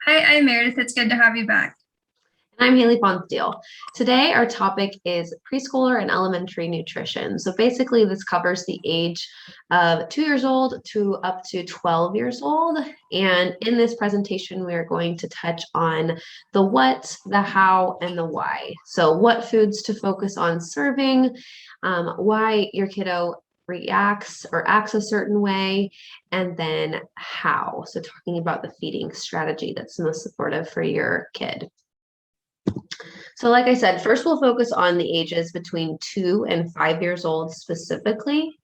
Hi, I'm Meredith. It's good to have you back. And I'm Haley Bonsteele. Today, our topic is preschooler and elementary nutrition. So basically, this covers the age of 2 years old to up to 12 years old. And in this presentation, we are going to touch on the what, the how, and the why. So what foods to focus on serving, why your kiddo reacts or acts a certain way, and then how. So talking about the feeding strategy that's most supportive for your kid. So like I said, first we'll focus on the ages between 2 and 5 years old specifically.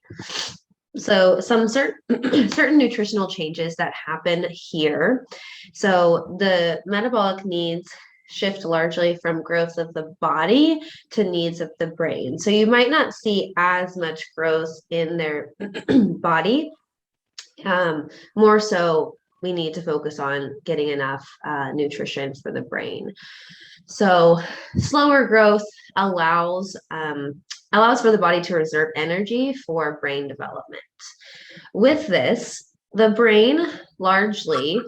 So some certain nutritional changes that happen here. So the metabolic needs shift largely from growth of the body to needs of the brain. So you might not see as much growth in their body. More so, we need to focus on getting enough nutrition for the brain. So slower growth allows for the body to reserve energy for brain development. With this, the brain largely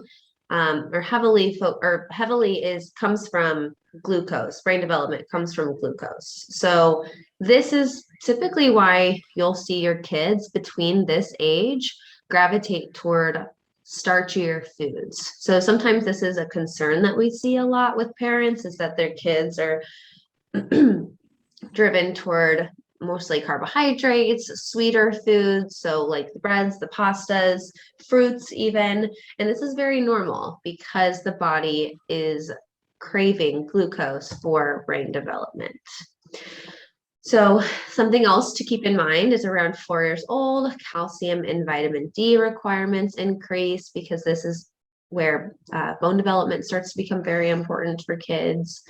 or heavily comes from glucose. Brain development comes from glucose. So this is typically why you'll see your kids between this age gravitate toward starchier foods. So sometimes this is a concern that we see a lot with parents, is that their kids are driven toward mostly carbohydrates, sweeter foods, so like the breads, the pastas, fruits even. And this is very normal because the body is craving glucose for brain development. So something else to keep in mind is around 4 years old, calcium and vitamin D requirements increase because this is where bone development starts to become very important for kids.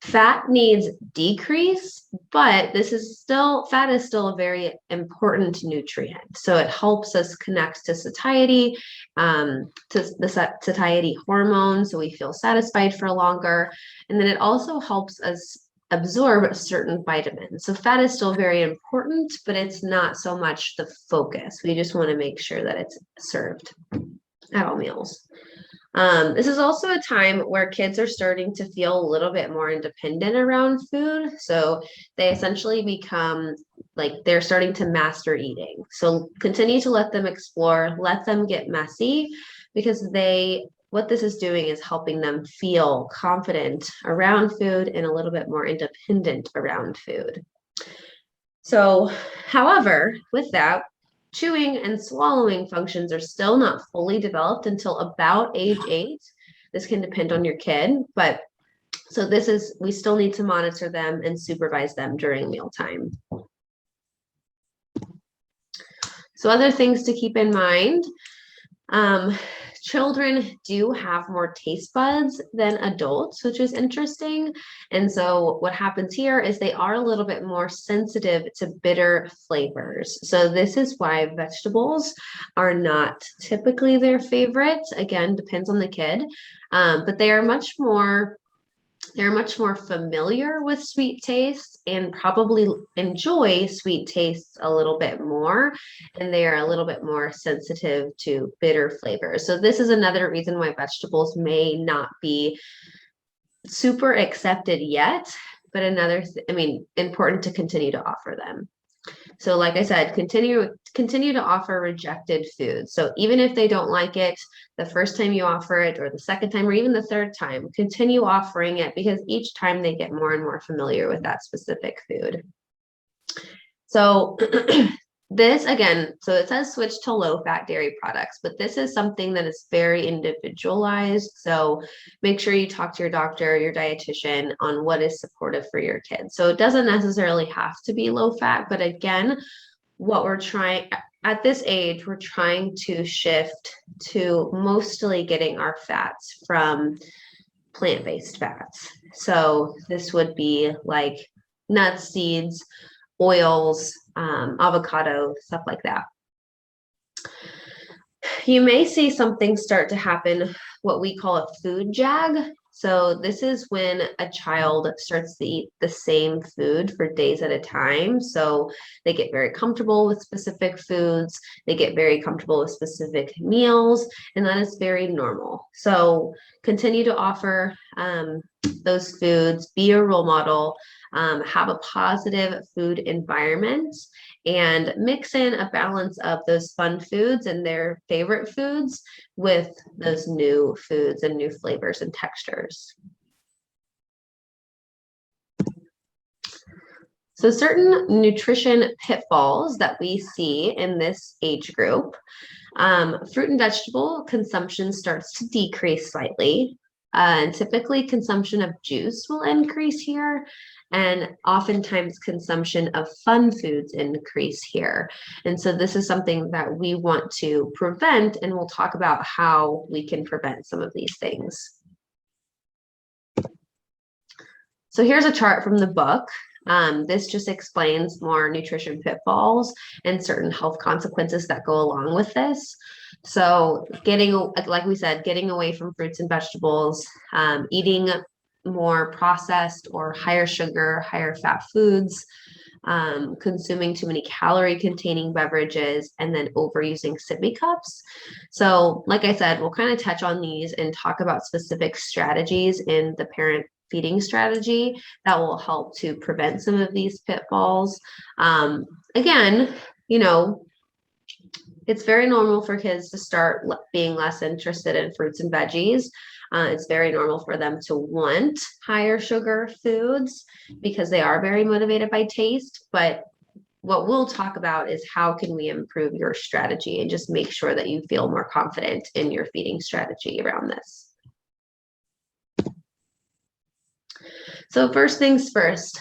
Fat needs decrease, but fat is still a very important nutrient. So it helps us connect to satiety, to the satiety hormone, so we feel satisfied for longer. And then it also helps us absorb certain vitamins. So fat is still very important, but it's not so much the focus. We just want to make sure that it's served at all meals. This is also a time where kids are starting to feel a little bit more independent around food. So they essentially become like they're starting to master eating. So continue to let them explore, let them get messy because what this is doing is helping them feel confident around food and a little bit more independent around food. So, however, with that, chewing and swallowing functions are still not fully developed until about age 8. This can depend on your kid, but so we still need to monitor them and supervise them during mealtime. So other things to keep in mind, children do have more taste buds than adults, which is interesting. And so what happens here is they are a little bit more sensitive to bitter flavors. So this is why vegetables are not typically their favorite. Again, depends on the kid. But they're much more familiar with sweet tastes and probably enjoy sweet tastes a little bit more, and they are a little bit more sensitive to bitter flavors. So this is another reason why vegetables may not be super accepted yet, but important to continue to offer them. So like I said, continue to offer rejected food. So even if they don't like it the first time you offer it, or the second time, or even the third time, continue offering it because each time they get more and more familiar with that specific food. So this again, so it says switch to low-fat dairy products, but this is something that is very individualized. So make sure you talk to your doctor, your dietitian on what is supportive for your kids. So it doesn't necessarily have to be low-fat, but again, what we're trying at this age, we're trying to shift to mostly getting our fats from plant-based fats. So this would be like nuts, seeds, oils, avocado, stuff like that. You may see something start to happen, what we call a food jag. So this is when a child starts to eat the same food for days at a time. So they get very comfortable with specific foods, they get very comfortable with specific meals, and that is very normal. So continue to offer those foods, be a role model, have a positive food environment, and mix in a balance of those fun foods and their favorite foods with those new foods and new flavors and textures. So certain nutrition pitfalls that we see in this age group, fruit and vegetable consumption starts to decrease slightly. And typically consumption of juice will increase here, and oftentimes consumption of fun foods increase here. And so this is something that we want to prevent, and we'll talk about how we can prevent some of these things. So here's a chart from the book. This just explains more nutrition pitfalls and certain health consequences that go along with this. So like we said, getting away from fruits and vegetables, eating more processed or higher sugar, higher fat foods, consuming too many calorie containing beverages, and then overusing sippy cups. So like I said, we'll kind of touch on these and talk about specific strategies in the parent feeding strategy that will help to prevent some of these pitfalls. Again, it's very normal for kids to start being less interested in fruits and veggies. It's very normal for them to want higher sugar foods because they are very motivated by taste. But what we'll talk about is how can we improve your strategy and just make sure that you feel more confident in your feeding strategy around this. So first things first,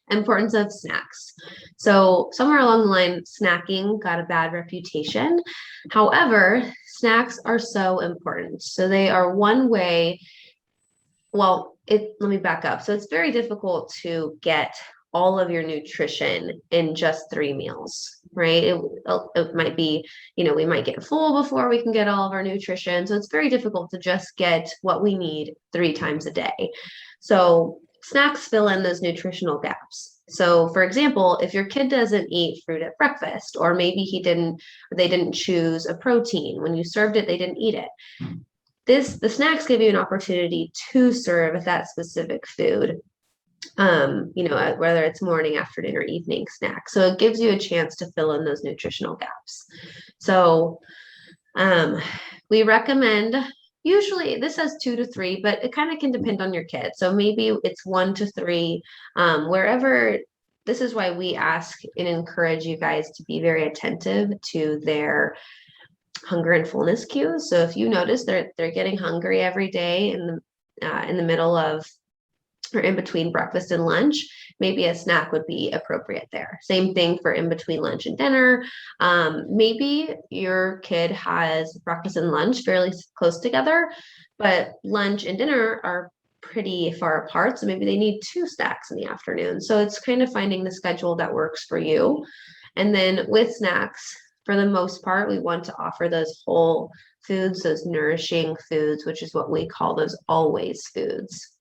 importance of snacks. So somewhere along the line, snacking got a bad reputation. However, snacks are so important. So they are one way, let me back up. So it's very difficult to get all of your nutrition in just 3 meals, right? It might be, we might get full before we can get all of our nutrition. So it's very difficult to just get what we need 3 times a day. So snacks fill in those nutritional gaps. So for example, if your kid doesn't eat fruit at breakfast, or maybe they didn't choose a protein, when you served it, they didn't eat it. The snacks give you an opportunity to serve that specific food, whether it's morning, afternoon, or evening snack. So it gives you a chance to fill in those nutritional gaps. So we recommend, usually this says 2 to 3, but it kind of can depend on your kid. So maybe it's 1 to 3, wherever. This is why we ask and encourage you guys to be very attentive to their hunger and fullness cues. So if you notice they're getting hungry every day in the middle of or in between breakfast and lunch, maybe a snack would be appropriate there. Same thing for in between lunch and dinner. Maybe your kid has breakfast and lunch fairly close together, but lunch and dinner are pretty far apart. So maybe they need 2 snacks in the afternoon. So it's kind of finding the schedule that works for you. And then with snacks, for the most part, we want to offer those whole foods, those nourishing foods, which is what we call those always foods.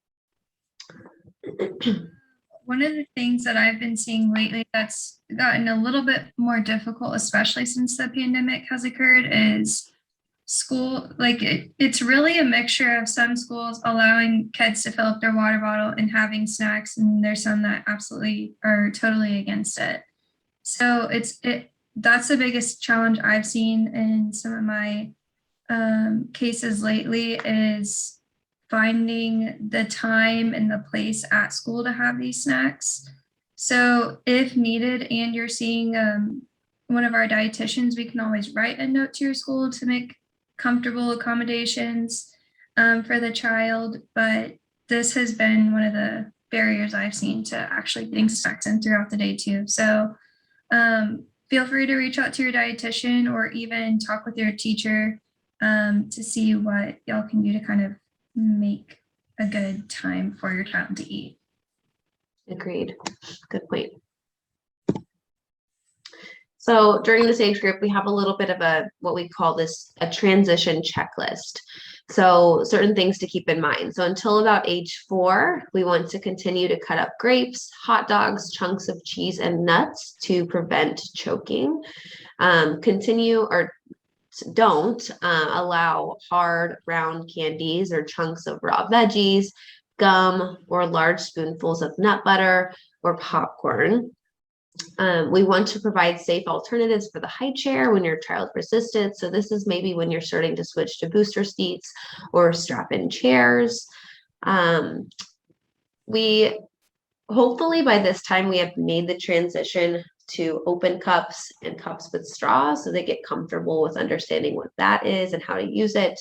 One of the things that I've been seeing lately that's gotten a little bit more difficult, especially since the pandemic has occurred, is school. Like it's really a mixture of some schools allowing kids to fill up their water bottle and having snacks, and there's some that absolutely are totally against it. So that's the biggest challenge I've seen in some of my cases lately is finding the time and the place at school to have these snacks. So if needed and you're seeing one of our dietitians, we can always write a note to your school to make comfortable accommodations for the child. But this has been one of the barriers I've seen to actually getting snacks in throughout the day too. So feel free to reach out to your dietitian or even talk with your teacher to see what y'all can do to kind of make a good time for your child to eat. Agreed. Good point. So during this age group, we have a little bit of what we call a transition checklist. So certain things to keep in mind. So until about age 4, we want to continue to cut up grapes, hot dogs, chunks of cheese, and nuts to prevent choking. Continue or don't allow hard round candies or chunks of raw veggies, gum, or large spoonfuls of nut butter or popcorn. We want to provide safe alternatives for the high chair when your child resistant. So this is maybe when you're starting to switch to booster seats or strap-in chairs. We hopefully by this time we have made the transition to open cups and cups with straws, so they get comfortable with understanding what that is and how to use it.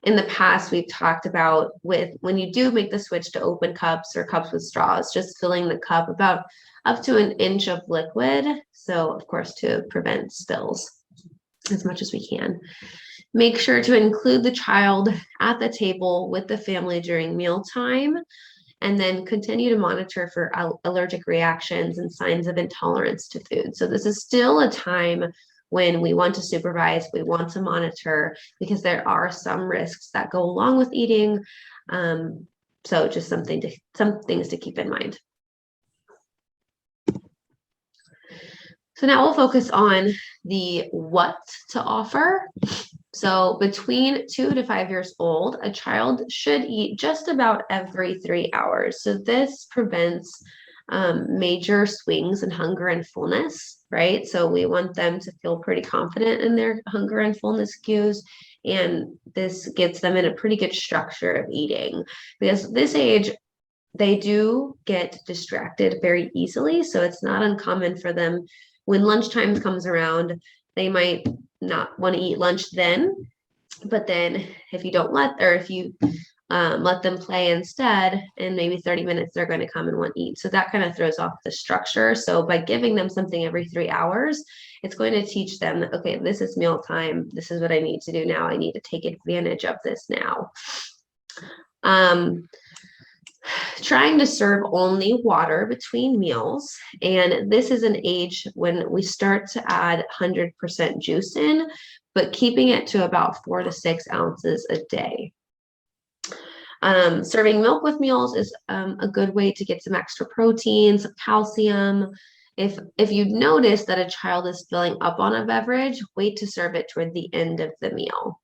In the past, we've talked about when you do make the switch to open cups or cups with straws, just filling the cup about up to an inch of liquid. So of course, to prevent spills as much as we can. Make sure to include the child at the table with the family during mealtime, and then continue to monitor for allergic reactions and signs of intolerance to food. So this is still a time when we want to supervise, we want to monitor, because there are some risks that go along with eating. So just some things to keep in mind. So now we'll focus on the what to offer. So between 2 to 5 years old, a child should eat just about every 3 hours. So this prevents major swings in hunger and fullness, right? So we want them to feel pretty confident in their hunger and fullness cues. And this gets them in a pretty good structure of eating, because this age, they do get distracted very easily. So it's not uncommon for them when lunchtime comes around, they might not want to eat lunch then, but then if you let them play instead, in maybe 30 minutes, they're going to come and want to eat. So that kind of throws off the structure. So by giving them something every 3 hours, it's going to teach them that, okay, this is meal time. This is what I need to do now. I need to take advantage of this now. Trying to serve only water between meals. And this is an age when we start to add 100% juice in, but keeping it to about 4 to 6 ounces a day. Serving milk with meals is a good way to get some extra protein, some calcium. If you notice that a child is filling up on a beverage, wait to serve it toward the end of the meal.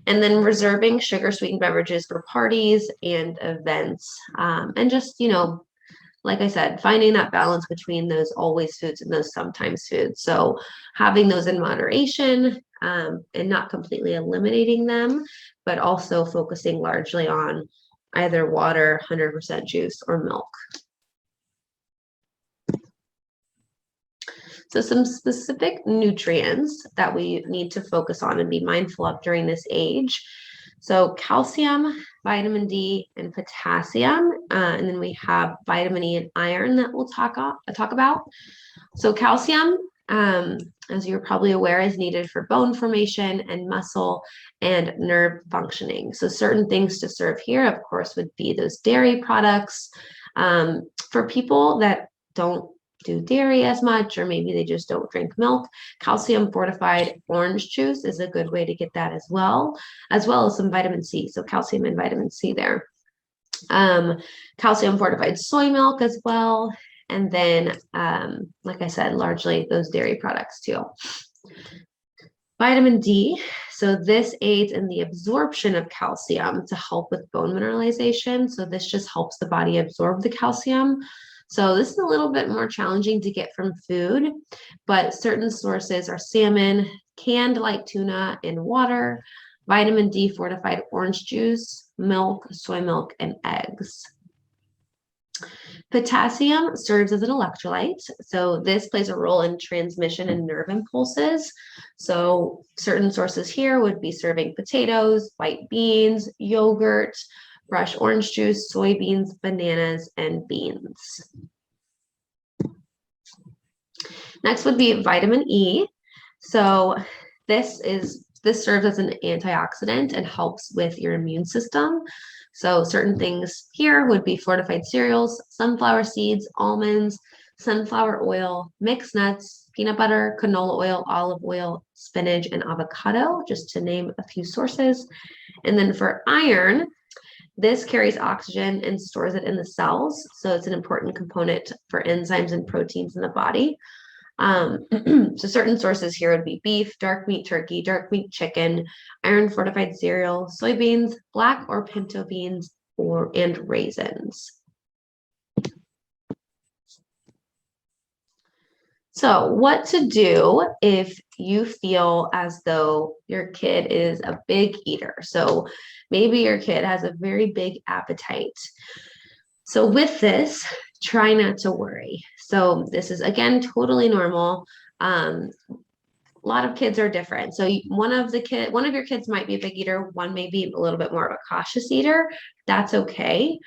And then reserving sugar sweetened beverages for parties and events. And just, like I said, finding that balance between those always foods and those sometimes foods. So having those in moderation, and not completely eliminating them, but also focusing largely on either water, 100% juice, or milk. So some specific nutrients that we need to focus on and be mindful of during this age. So calcium, vitamin D, and potassium. And then we have vitamin E and iron that we'll talk about. So calcium, as you're probably aware, is needed for bone formation and muscle and nerve functioning. So certain things to serve here, of course, would be those dairy products. For people that don't do dairy as much, or maybe they just don't drink milk, calcium fortified orange juice is a good way to get that as well as some vitamin C. So calcium and vitamin C there. Calcium fortified soy milk as well. And then, like I said, largely those dairy products too. Vitamin D. So this aids in the absorption of calcium to help with bone mineralization. So this just helps the body absorb the calcium. So this is a little bit more challenging to get from food, but certain sources are salmon, canned light tuna, and water, vitamin D fortified orange juice, milk, soy milk, and eggs. Potassium serves as an electrolyte. So this plays a role in transmission and nerve impulses. So certain sources here would be serving potatoes, white beans, yogurt, fresh orange juice, soybeans, bananas, and beans. Next would be vitamin E. So this serves as an antioxidant and helps with your immune system. So certain things here would be fortified cereals, sunflower seeds, almonds, sunflower oil, mixed nuts, peanut butter, canola oil, olive oil, spinach, and avocado, just to name a few sources. And then for iron, this carries oxygen and stores it in the cells. So it's an important component for enzymes and proteins in the body. So certain sources here would be beef, dark meat turkey, dark meat chicken, iron fortified cereal, soybeans, black or pinto beans, and raisins. So what to do if you feel as though your kid is a big eater? So maybe your kid has a very big appetite. So with this, try not to worry. So this is, again, totally normal. A lot of kids are different. So one of your kids might be a big eater, one may be a little bit more of a cautious eater. That's okay.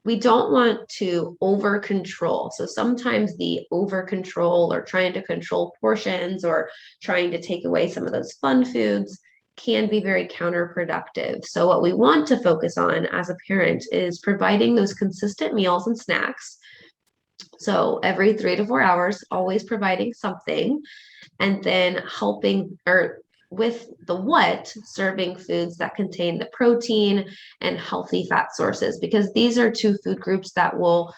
We don't want to over control. So sometimes the over control or trying to control portions or trying to take away some of those fun foods can be very counterproductive. So what we want to focus on as a parent is providing those consistent meals and snacks. So every 3 to 4 hours, always providing something, and then helping or with the what, serving foods that contain the protein and healthy fat sources, because these are two food groups that will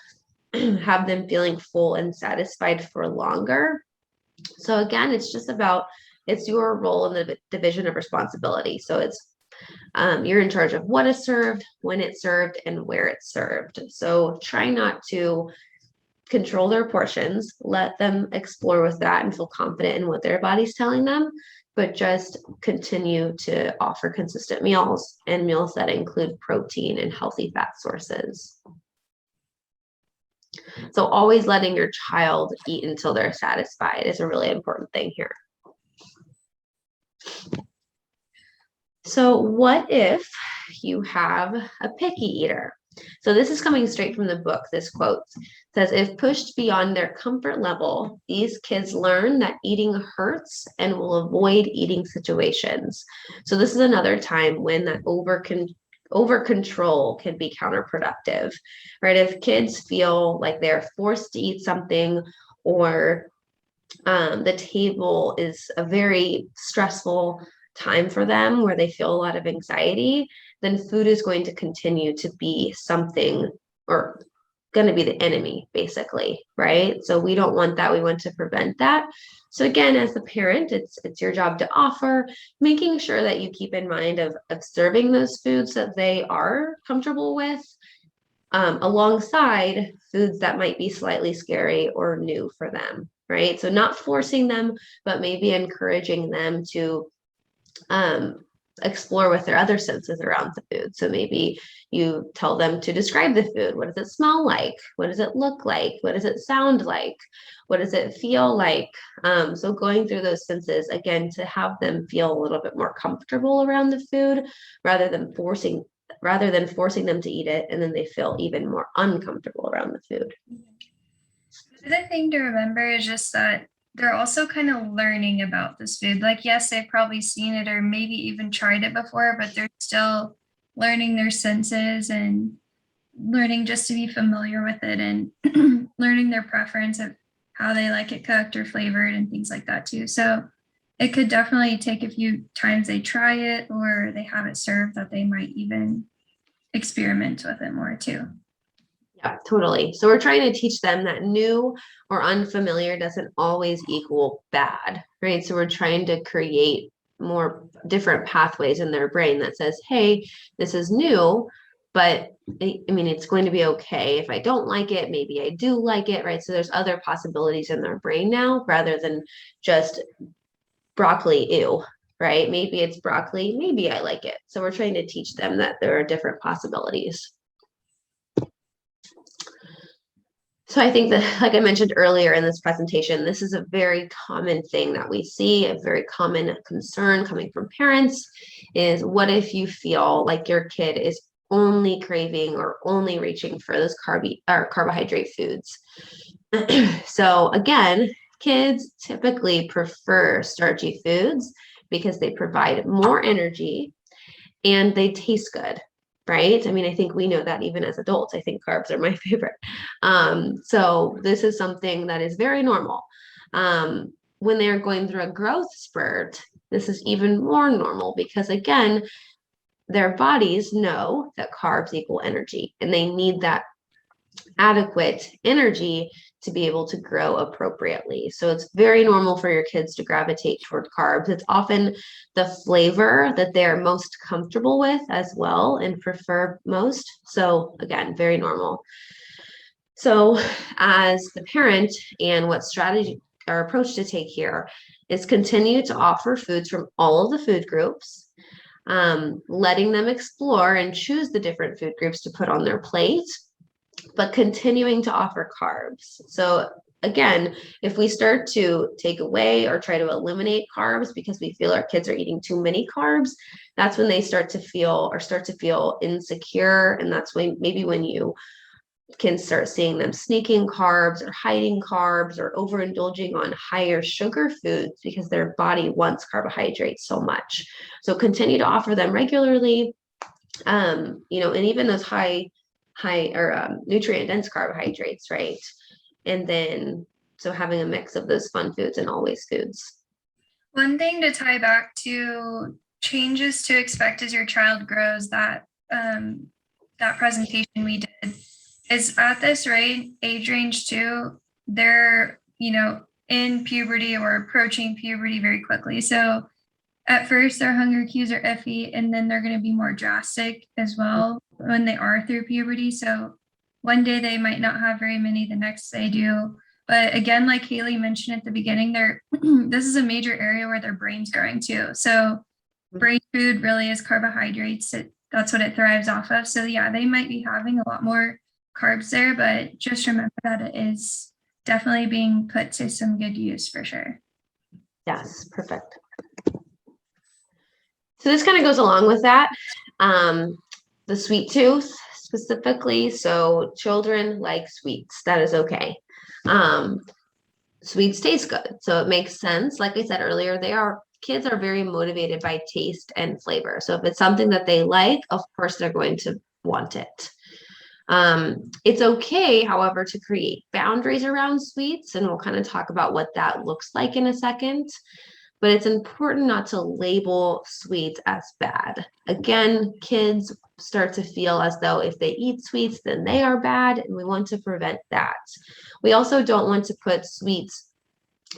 have them feeling full and satisfied for longer. So again, it's just about, it's your role in the division of responsibility. So it's you're in charge of what is served, when it's served, and where it's served. So try not to control their portions, let them explore with that and feel confident in what their body's telling them, but just continue to offer consistent meals and meals that include protein and healthy fat sources. So always letting your child eat until they're satisfied is a really important thing here. So what if you have a picky eater? So this is coming straight from the book. This quote says, if pushed beyond their comfort level, these kids learn that eating hurts and will avoid eating situations. So this is another time when that over control can be counterproductive, right? If kids feel like they're forced to eat something, or the table is a very stressful time for them where they feel a lot of anxiety, then food is going to continue to be something, or going to be the enemy, basically, right? So we don't want that. We want to prevent that. So again, as the parent, it's your job to offer, making sure that you keep in mind of serving those foods that they are comfortable with, alongside foods that might be slightly scary or new for them, right? So not forcing them, but maybe encouraging them to explore with their other senses around the food. So maybe you tell them to describe the food. What does it smell like? What does it look like? What does it sound like? What does it feel like? So going through those senses, again, to have them feel a little bit more comfortable around the food rather than forcing them to eat it, and then they feel even more uncomfortable around the food. The other thing to remember is just that they're also kind of learning about this food. Like, yes, they've probably seen it or maybe even tried it before, but they're still learning their senses and learning just to be familiar with it, and learning their preference of how they like it cooked or flavored and things like that too. So it could definitely take a few times they try it or they have it served that they might even experiment with it more too. Yeah, totally. So we're trying to teach them that new or unfamiliar doesn't always equal bad, right? So we're trying to create more different pathways in their brain that says, hey, this is new, but I mean, it's going to be okay. If I don't like it, maybe I do like it, right? So there's other possibilities in their brain now rather than just broccoli, ew, right? Maybe it's broccoli, maybe I like it. So we're trying to teach them that there are different possibilities. So I think that, like I mentioned earlier in this presentation, this is a very common thing that we see, a very common concern coming from parents is, what if you feel like your kid is only craving or only reaching for those carbohydrate foods? So again, kids typically prefer starchy foods because they provide more energy and they taste good. right? I mean, I think we know that even as adults. I think carbs are my favorite. So this is something that is very normal. When they're going through a growth spurt, this is even more normal because, again, their bodies know that carbs equal energy and they need that adequate energy to be able to grow appropriately. So it's very normal for your kids to gravitate toward carbs. It's often the flavor that they're most comfortable with as well and prefer most. So again, very normal. So as the parent, and what strategy or approach to take here is continue to offer foods from all of the food groups, letting them explore and choose the different food groups to put on their plate, but continuing to offer carbs. So again, if we start to take away or try to eliminate carbs because we feel our kids are eating too many carbs, that's when they start to feel insecure. And that's when maybe when you can start seeing them sneaking carbs or hiding carbs or overindulging on higher sugar foods because their body wants carbohydrates so much. So continue to offer them regularly, and even those high or nutrient dense carbohydrates, right? And then so having a mix of those fun foods and always foods. One thing to tie back to changes to expect as your child grows, that presentation we did is at this age range too, they're, in puberty or approaching puberty very quickly. So at first their hunger cues are iffy, and then they're going to be more drastic as well when they are through puberty. So one day they might not have very many, the next they do. But again, like Haley mentioned at the beginning, this is a major area where their brain's growing too. So brain food really is carbohydrates. That's what it thrives off of. So yeah, they might be having a lot more carbs there, but just remember that it is definitely being put to some good use for sure. Yes, perfect. So this kind of goes along with that. The sweet tooth specifically. So children like sweets. That is okay. Sweets taste good. So it makes sense. Like I said earlier, kids are very motivated by taste and flavor. So if it's something that they like, of course they're going to want it. It's okay, however, to create boundaries around sweets, and we'll kind of talk about what that looks like in a second. But it's important not to label sweets as bad. Again, kids start to feel as though if they eat sweets, then they are bad, and we want to prevent that. We also don't want to put sweets,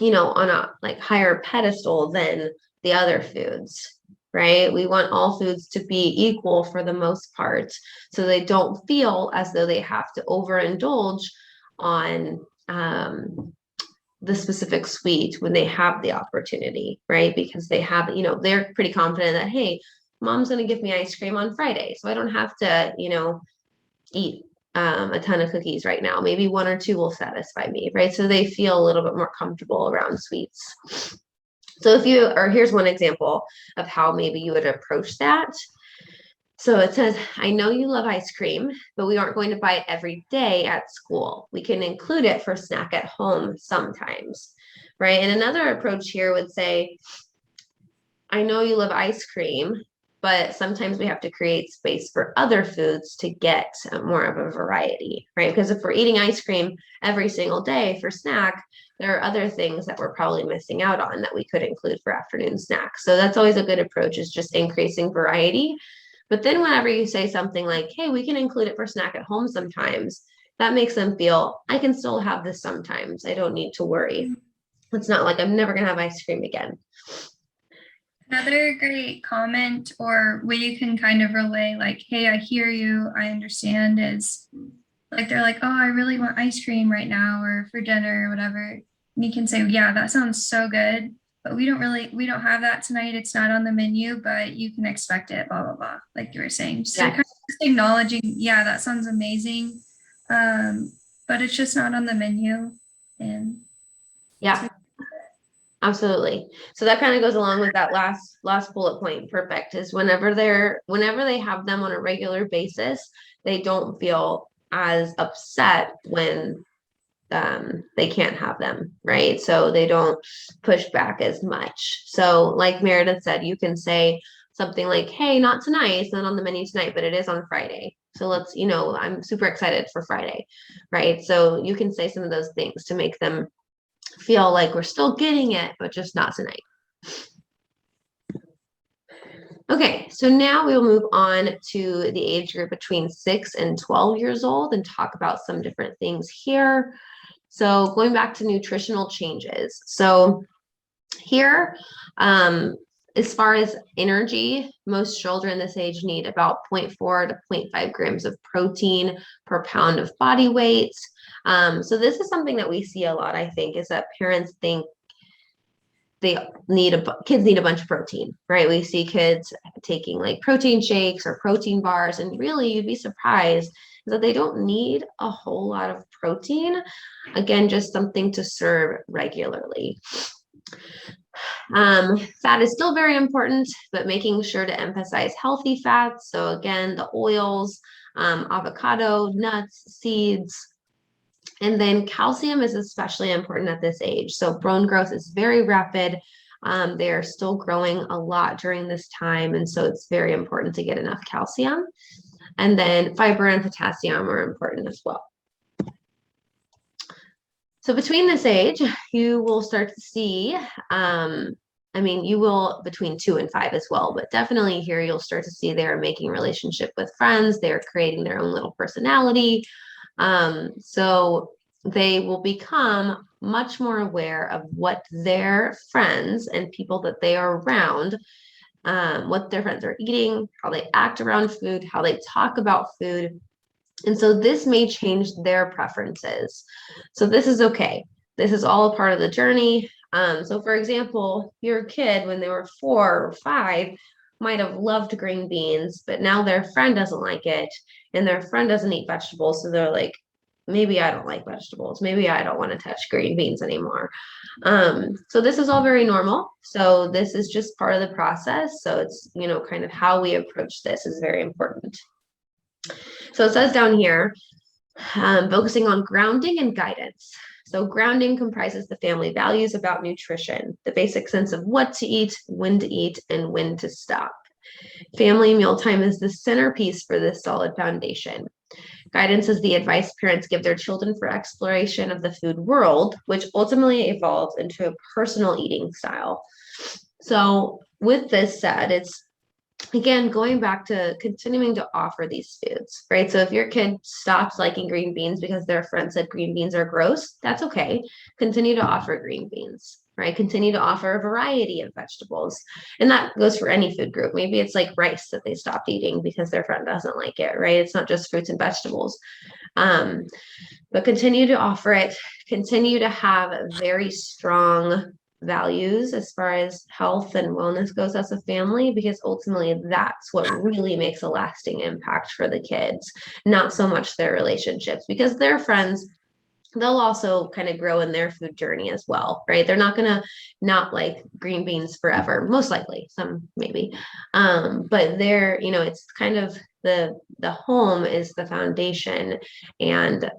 on a higher pedestal than the other foods, right? We want all foods to be equal for the most part, so they don't feel as though they have to overindulge on the specific sweet when they have the opportunity, right? Because they have, they're pretty confident that, hey, mom's going to give me ice cream on Friday, so I don't have to, eat a ton of cookies right now. Maybe one or two will satisfy me, right? So they feel a little bit more comfortable around sweets. So here's one example of how maybe you would approach that. So it says, I know you love ice cream, but we aren't going to buy it every day at school. We can include it for snack at home sometimes, right? And another approach here would say, I know you love ice cream, but sometimes we have to create space for other foods to get more of a variety, right? Because if we're eating ice cream every single day for snack, there are other things that we're probably missing out on that we could include for afternoon snacks. So that's always a good approach, is just increasing variety. But then whenever you say something like, hey, we can include it for snack at home sometimes, that makes them feel, I can still have this sometimes. I don't need to worry. It's not like I'm never going to have ice cream again. Another great comment or way you can kind of relay, like, hey, I hear you, I understand, is like they're like, oh, I really want ice cream right now or for dinner or whatever. And you can say, yeah, that sounds so good, but we don't have that tonight. It's not on the menu, but you can expect it, blah, blah, blah, like you were saying. So kind of just acknowledging, yeah, that sounds amazing. But it's just not on the menu. And yeah. Absolutely. So that kind of goes along with that last bullet point. Perfect. Is whenever they have them on a regular basis, they don't feel as upset when they can't have them, right? So they don't push back as much. So like Meredith said, you can say, something like, hey, not tonight, it's not on the menu tonight, but it is on Friday. So let's, I'm super excited for Friday, right? So you can say some of those things to make them feel like we're still getting it, but just not tonight. Okay, so now we will move on to the age group between 6 and 12 years old and talk about some different things here. So going back to nutritional changes. So here, as far as energy, most children this age need about 0.4 to 0.5 grams of protein per pound of body weight. So this is something that we see a lot, I think, is that parents think kids need a bunch of protein, right? We see kids taking like protein shakes or protein bars, and really you'd be surprised that they don't need a whole lot of protein. Again, just something to serve regularly. Fat is still very important, but making sure to emphasize healthy fats. So again, the oils, avocado, nuts, seeds. And then calcium is especially important at this age. So bone growth is very rapid. They are still growing a lot during this time. And so it's very important to get enough calcium. And then fiber and potassium are important as well. So between this age, you will start to see, you will between 2 and 5 as well, but definitely here you'll start to see they're making relationship with friends. They're creating their own little personality. So they will become much more aware of what their friends and people that they are around, what their friends are eating, how they act around food, how they talk about food. And so this may change their preferences. So this is okay. This is all a part of the journey. So for example, your kid, when they were 4 or 5, might have loved green beans, but now their friend doesn't like it, and their friend doesn't eat vegetables. So they're like, maybe I don't like vegetables. Maybe I don't want to touch green beans anymore. So this is all very normal. So this is just part of the process. So it's, kind of how we approach this is very important. So it says down here, focusing on grounding and guidance. So grounding comprises the family values about nutrition, the basic sense of what to eat, and when to stop. Family mealtime is the centerpiece for this solid foundation. Guidance is the advice parents give their children for exploration of the food world, which ultimately evolves into a personal eating style. So with this said, it's again, going back to continuing to offer these foods, right? So if your kid stops liking green beans because their friend said green beans are gross, that's okay. Continue to offer green beans, right? Continue to offer a variety of vegetables. And that goes for any food group. Maybe it's like rice that they stopped eating because their friend doesn't like it, right? It's not just fruits and vegetables. But continue to offer it. Continue to have a very strong values as far as health and wellness goes as a family, because ultimately that's what really makes a lasting impact for the kids, not so much their relationships, because their friends, they'll also kind of grow in their food journey as well, right? They're not gonna not like green beans forever, most likely, some maybe, but they're, it's kind of the home is the foundation and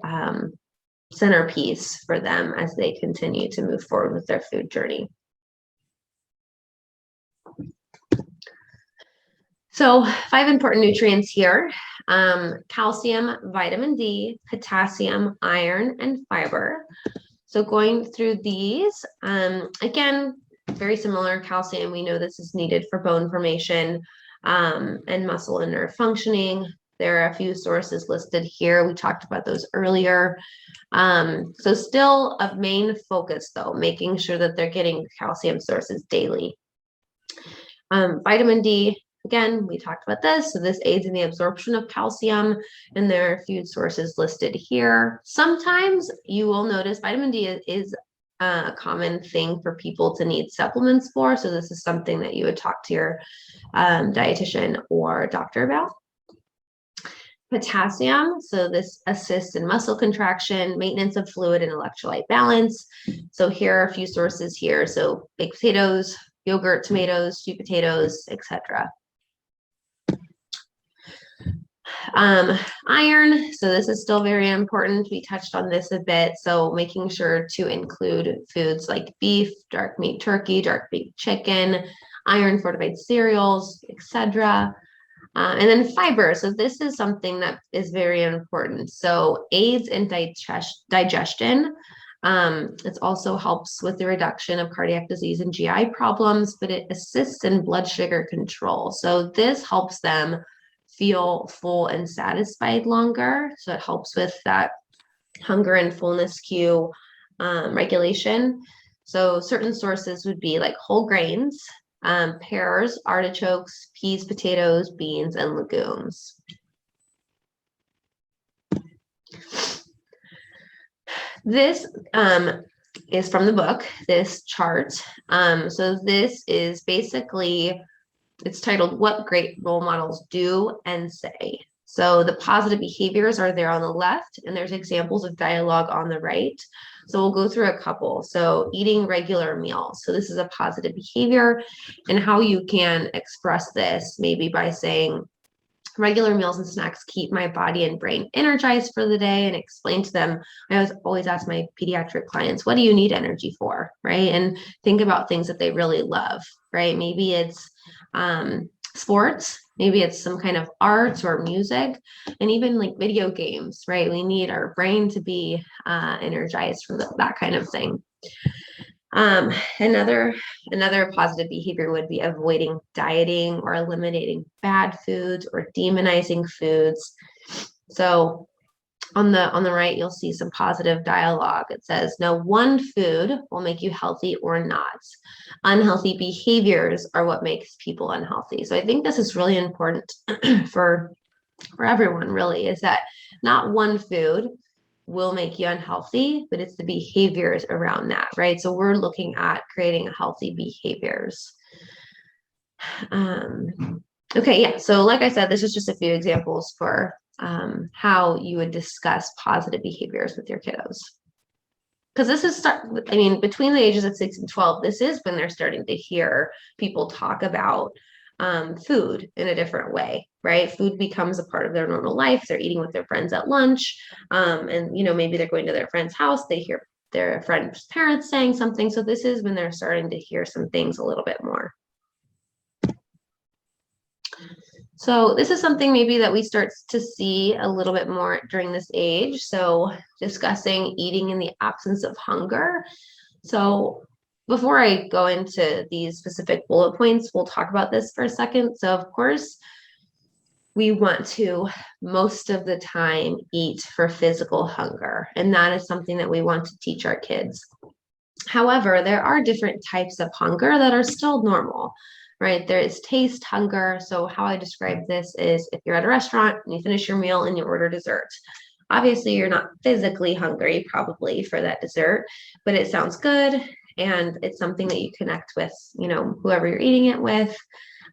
centerpiece for them as they continue to move forward with their food journey. So 5 important nutrients here: calcium, vitamin D, potassium, iron, and fiber. So going through these, again, very similar. Calcium, we know this is needed for bone formation and muscle and nerve functioning. There are a few sources listed here. We talked about those earlier. So still a main focus though, making sure that they're getting calcium sources daily. Vitamin D, again, we talked about this. So this aids in the absorption of calcium, and there are a few sources listed here. Sometimes you will notice vitamin D is a common thing for people to need supplements for. So this is something that you would talk to your dietitian or doctor about. Potassium, so this assists in muscle contraction, maintenance of fluid, and electrolyte balance. So here are a few sources here. So baked potatoes, yogurt, tomatoes, sweet potatoes, etc. Iron, so this is still very important. We touched on this a bit. So making sure to include foods like beef, dark meat turkey, dark meat chicken, iron fortified cereals, etc. And then fiber. So this is something that is very important. So aids in digestion. It also helps with the reduction of cardiac disease and GI problems, but it assists in blood sugar control. So this helps them feel full and satisfied longer. So it helps with that hunger and fullness cue regulation. So certain sources would be like whole grains, pears, artichokes, peas, potatoes, beans, and legumes. This is from the book, this chart. So this is basically, it's titled What Great Role Models Do and Say. So the positive behaviors are there on the left, and there's examples of dialogue on the right. So we'll go through a couple. So eating regular meals. So this is a positive behavior, and how you can express this maybe by saying, regular meals and snacks keep my body and brain energized for the day, and explain to them. I always ask my pediatric clients, what do you need energy for, right? And think about things that they really love, right? Maybe it's sports, maybe it's some kind of arts or music, and even like video games, right? We need our brain to be energized for that kind of thing. Another positive behavior would be avoiding dieting or eliminating bad foods or demonizing foods. So on the right, you'll see some positive dialogue. It says, no one food will make you healthy or not. Unhealthy behaviors are what makes people unhealthy. So I think this is really important for everyone, really, is that not one food will make you unhealthy, but it's the behaviors around that, right? So we're looking at creating healthy behaviors. Okay, yeah. So like I said, this is just a few examples for how you would discuss positive behaviors with your kiddos. Because this is between the ages of 6 and 12, this is when they're starting to hear people talk about food in a different way, right? Food becomes a part of their normal life. They're eating with their friends at lunch, and maybe they're going to their friend's house. They hear their friend's parents saying something. So this is when they're starting to hear some things a little bit more. So this is something maybe that we start to see a little bit more during this age. So discussing eating in the absence of hunger. So before I go into these specific bullet points, we'll talk about this for a second. So of course, we want to most of the time eat for physical hunger, and that is something that we want to teach our kids. However, there are different types of hunger that are still normal, right? There is taste hunger. So how I describe this is, if you're at a restaurant and you finish your meal and you order dessert, obviously you're not physically hungry probably for that dessert, but it sounds good and it's something that you connect with, whoever you're eating it with.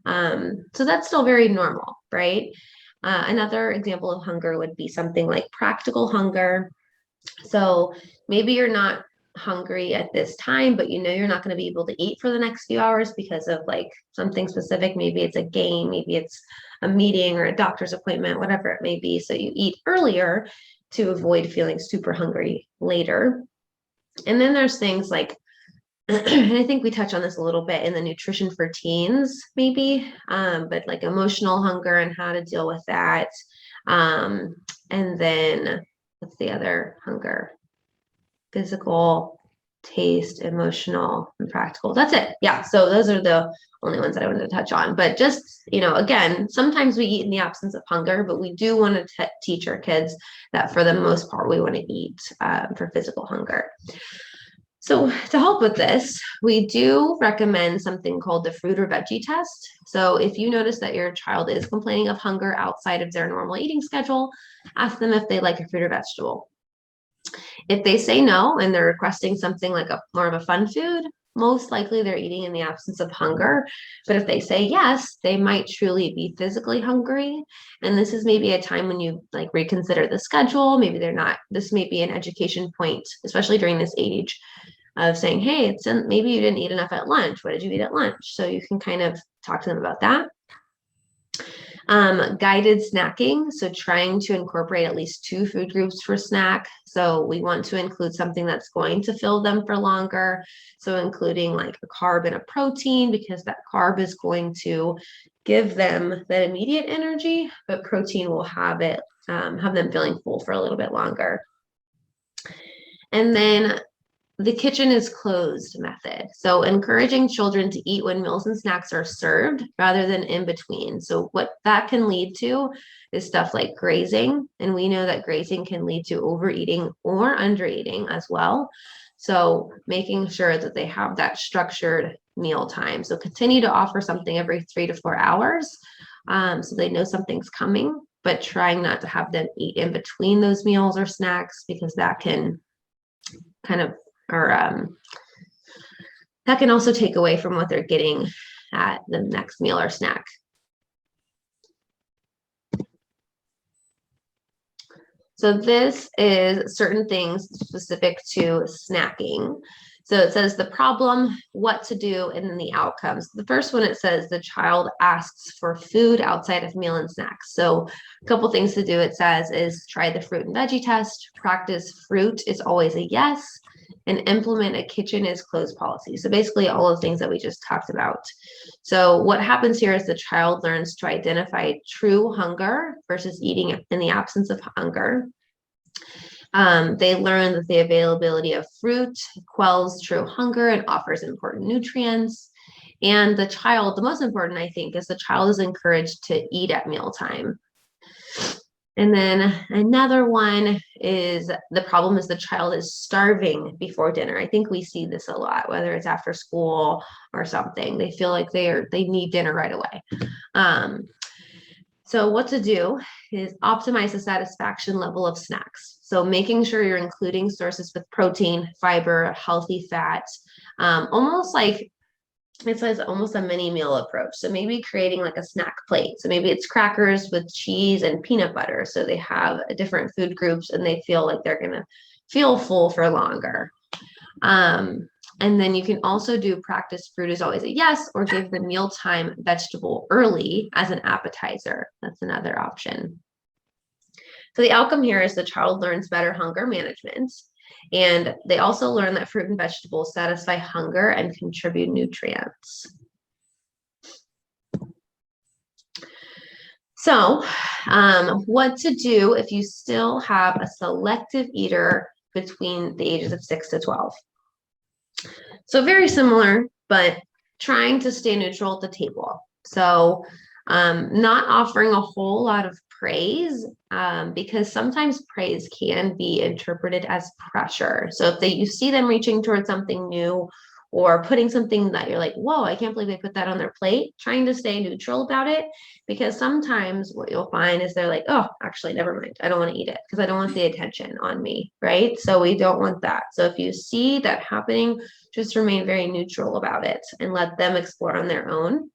So that's still very normal, right? Another example of hunger would be something like practical hunger. So maybe you're not hungry at this time, but you're not going to be able to eat for the next few hours because of like something specific. Maybe it's a game, maybe it's a meeting or a doctor's appointment, whatever it may be. So you eat earlier to avoid feeling super hungry later. And then there's things like, and I think we touch on this a little bit in the nutrition for teens, maybe, but like emotional hunger and how to deal with that. And then what's the other hunger? Physical, taste, emotional, and practical. That's it. Yeah. So those are the only ones that I wanted to touch on. But just, again, sometimes we eat in the absence of hunger, but we do want to teach our kids that for the most part, we want to eat for physical hunger. So to help with this, we do recommend something called the fruit or veggie test. So if you notice that your child is complaining of hunger outside of their normal eating schedule, ask them if they like a fruit or vegetable. If they say no and they're requesting something like more of a fun food, most likely they're eating in the absence of hunger. But if they say yes, they might truly be physically hungry. And this is maybe a time when you like reconsider the schedule. Maybe they're not. This may be an education point, especially during this age, of saying, hey, maybe you didn't eat enough at lunch. What did you eat at lunch? So you can kind of talk to them about that. Guided snacking, so trying to incorporate at least 2 food groups for snack. So we want to include something that's going to fill them for longer. So including like a carb and a protein, because that carb is going to give them that immediate energy, but protein will have them feeling full for a little bit longer. And then the kitchen is closed method. So encouraging children to eat when meals and snacks are served rather than in between. So what that can lead to is stuff like grazing. And we know that grazing can lead to overeating or undereating as well. So making sure that they have that structured meal time. So continue to offer something every 3 to 4 hours, so they know something's coming, but trying not to have them eat in between those meals or snacks, because that can kind of or that can also take away from what they're getting at the next meal or snack. So this is certain things specific to snacking. So it says the problem, what to do, and then the outcomes. The first one, it says the child asks for food outside of meal and snacks. So a couple things to do, it says, is try the fruit and veggie test, practice fruit is always a yes, and implement a kitchen is closed policy. So basically all of the things that we just talked about. So what happens here is the child learns to identify true hunger versus eating in the absence of hunger. They learn that the availability of fruit quells true hunger and offers important nutrients. And the child, the most important, I think, is the child is encouraged to eat at mealtime. And then another one is the problem is the child is starving before dinner. I think we see this a lot, whether it's after school or something. They feel like they need dinner right away. So what to do is optimize the satisfaction level of snacks. So making sure you're including sources with protein, fiber, healthy fat, almost like it says almost a mini meal approach. So maybe creating like a snack plate. So maybe it's crackers with cheese and peanut butter. So they have different food groups and they feel like they're going to feel full for longer. And then you can also do practice fruit is always a yes, or give the mealtime vegetable early as an appetizer. That's another option. So the outcome here is the child learns better hunger management. And they also learn that fruit and vegetables satisfy hunger and contribute nutrients. So what to do if you still have a selective eater between the ages of 6 to 12. So very similar, but trying to stay neutral at the table. So not offering a whole lot of praise, because sometimes praise can be interpreted as pressure. So if you see them reaching towards something new or putting something that you're like, whoa, I can't believe they put that on their plate, trying to stay neutral about it, because sometimes what you'll find is they're like, oh, actually, never mind. I don't want to eat it because I don't want the attention on me, right? So we don't want that. So if you see that happening, just remain very neutral about it and let them explore on their own.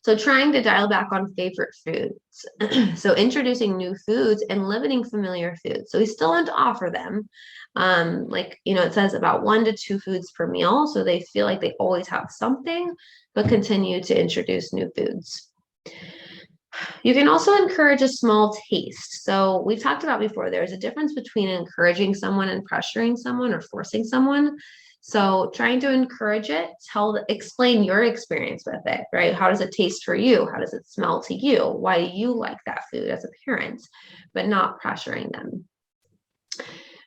So trying to dial back on favorite foods. So introducing new foods and limiting familiar foods. So we still want to offer them. It says about 1 to 2 foods per meal. So they feel like they always have something, but continue to introduce new foods. You can also encourage a small taste. So we've talked about before, there's a difference between encouraging someone and pressuring someone or forcing someone. So trying to encourage it, explain your experience with it, right? How does it taste for you? How does it smell to you? Why do you like that food as a parent, but not pressuring them?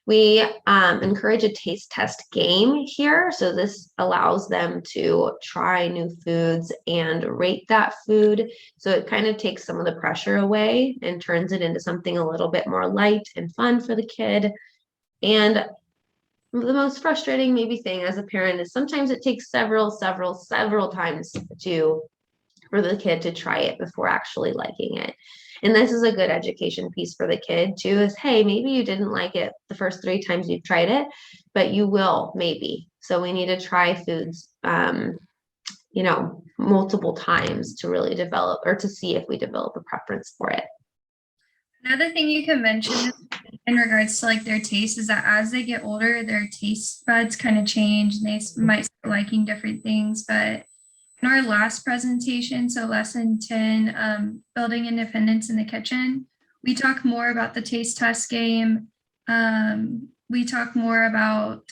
We encourage a taste test game here. So this allows them to try new foods and rate that food. So it kind of takes some of the pressure away and turns it into something a little bit more light and fun for the kid. And the most frustrating maybe thing as a parent is sometimes it takes several times for the kid to try it before actually liking it. And this is a good education piece for the kid too, is, hey, maybe you didn't like it the first 3 times you've tried it, but you will maybe. So we need to try foods, multiple times to really develop, or to see if we develop a preference for it. Another thing you can mention in regards to like their taste is that as they get older, their taste buds kind of change and they might start liking different things. But in our last presentation, so lesson 10, building independence in the kitchen, we talk more about the taste test game. We talk more about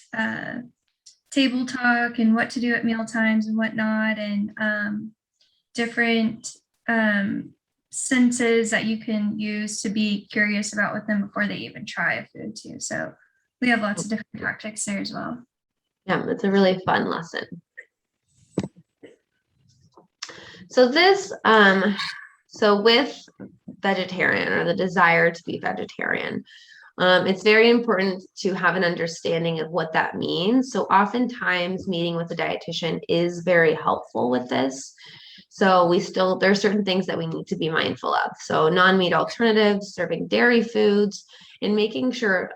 table talk and what to do at meal times and whatnot, and different senses that you can use to be curious about with them before they even try a food too. So we have lots of different tactics there as well. Yeah, it's a really fun lesson. So this, so with vegetarian or the desire to be vegetarian, it's very important to have an understanding of what that means. So oftentimes meeting with a dietitian is very helpful with this. So there are certain things that we need to be mindful of. So non-meat alternatives, serving dairy foods, and making sure,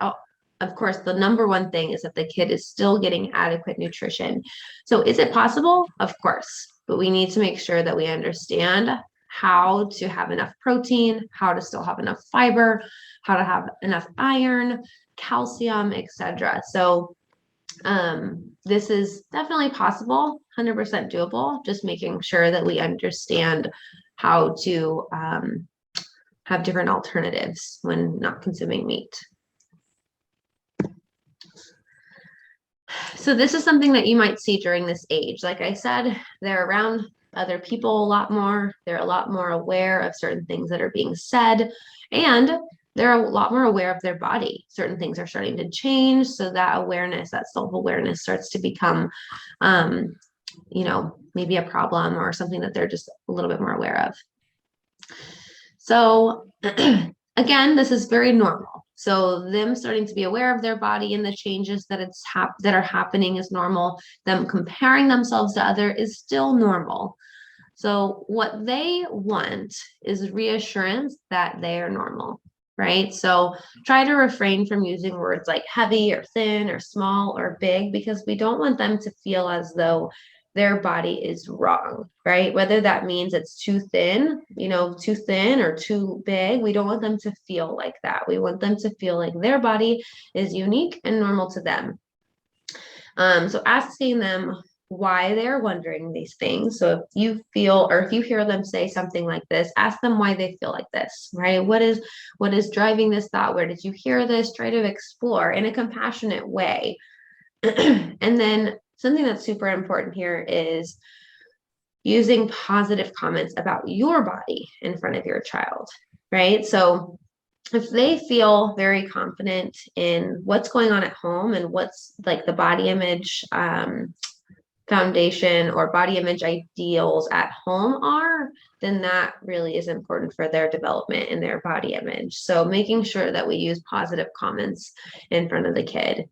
of course, the number one thing is that the kid is still getting adequate nutrition. So is it possible? Of course, but we need to make sure that we understand how to have enough protein, how to still have enough fiber, how to have enough iron, calcium, etc. So this is definitely possible, 100% doable, just making sure that we understand how to have different alternatives when not consuming meat. So this is something that you might see during this age. Like I said, they're around other people a lot more. They're a lot more aware of certain things that are being said, and they're a lot more aware of their body. Certain things are starting to change. So that awareness, that self-awareness starts to become, maybe a problem or something that they're just a little bit more aware of. So again, this is very normal. So them starting to be aware of their body and the changes that that are happening is normal. Them comparing themselves to others is still normal. So what they want is reassurance that they are normal, right? So try to refrain from using words like heavy or thin or small or big, because we don't want them to feel as though their body is wrong, right? Whether that means it's too thin or too big, we don't want them to feel like that. We want them to feel like their body is unique and normal to them. So asking them why they're wondering these things. So if you feel, or if you hear them say something like this, ask them why they feel like this, right? What is driving this thought? Where did you hear this? Try to explore in a compassionate way. And then something that's super important here is using positive comments about your body in front of your child, right? So if they feel very confident in what's going on at home and what's like the body image foundation or body image ideals at home are, then that really is important for their development in their body image. So making sure that we use positive comments in front of the kid.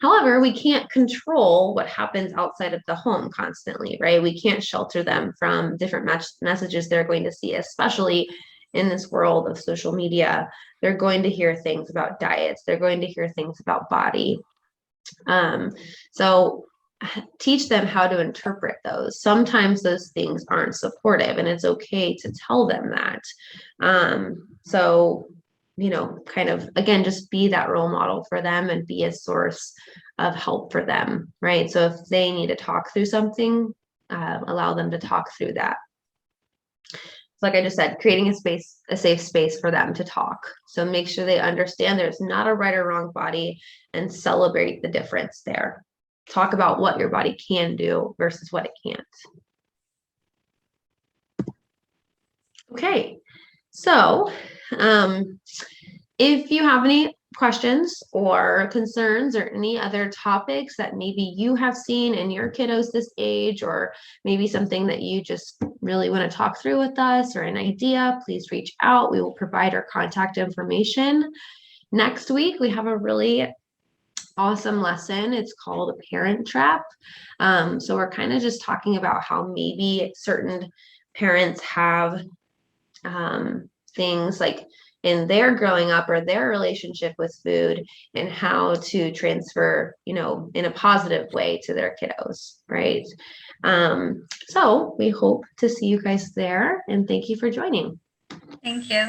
However, we can't control what happens outside of the home constantly, right? We can't shelter them from different messages they're going to see, especially in this world of social media. They're going to hear things about diets. They're going to hear things about body. So teach them how to interpret those. Sometimes those things aren't supportive, and it's okay to tell them that. So kind of, again, just be that role model for them and be a source of help for them, right? So if they need to talk through something, allow them to talk through that. So like I just said, creating a safe space for them to talk. So make sure they understand there's not a right or wrong body, and celebrate the difference there. Talk about what your body can do versus what it can't. Okay, so if you have any questions or concerns or any other topics that maybe you have seen in your kiddos this age, or maybe something that you just really want to talk through with us, or an idea, please reach out. We will provide our contact information. Next week, we have a really awesome lesson. It's called a parent trap. So we're kind of just talking about how maybe certain parents have things like in their growing up or their relationship with food, and how to transfer, in a positive way to their kiddos, right? So we hope to see you guys there, and thank you for joining. Thank you.